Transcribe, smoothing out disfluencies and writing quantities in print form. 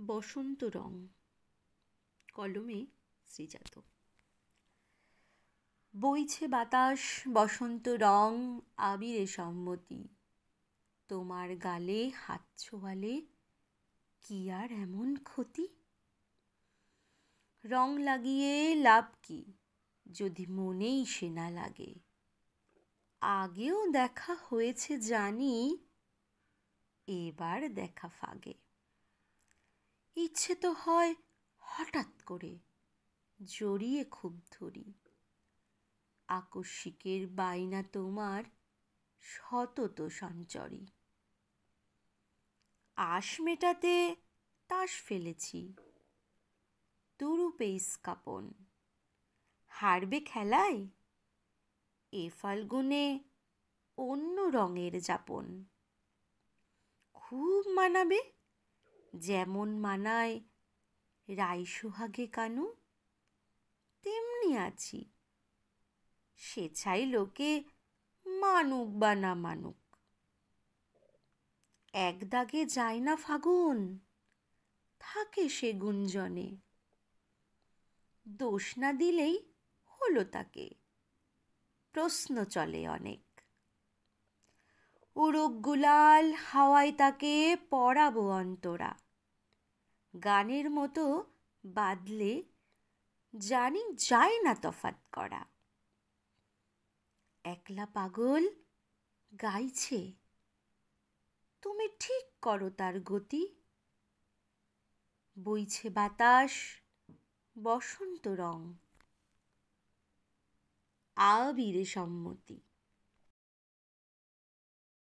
বসন্ত রং, কলমে শ্রীজাত। বইছে বাতাস বসন্ত রং, আবিরে সম্মতি। তোমার গালে হাত ছোঁয়ালে কি আর এমন ক্ষতি? রং লাগিয়ে লাভ কি, যদি মনেই সে না লাগে। আগেও দেখা হয়েছে জানি, এবার দেখা ফাগে। ইচ্ছে তো হয় হঠাৎ করে জড়িয়ে খুব ধরি। আকস্মিকের বায়না তোমার সতত সঞ্চরী। আশ মেটাতে তাস ফেলেছি, তুরুপে ইস্কাপন। হারবে খেলায়, এ ফাল্গুনে অন্য রঙের যাপন। খুব মানাবে, যেমন মানায় রাই সোহাগে কানু। তেমনি আছি, সেছাই লোকে মানুক বা না মানুক। এক দাগে যায় না ফাগুন, থাকে সে গুঞ্জনে। দোষ না দিলেই হলো তাকে, প্রশ্ন চলে অনেক। উড়ুক গুলাল হাওয়ায় তাকে পরাবো অন্তরা। গানের মতো বাদলে জানি যায় না তফাৎ করা। একলা পাগল গাইছে, তুমি ঠিক করো তার গতি। বইছে বাতাস বসন্ত রং, আবিরে সম্মতি।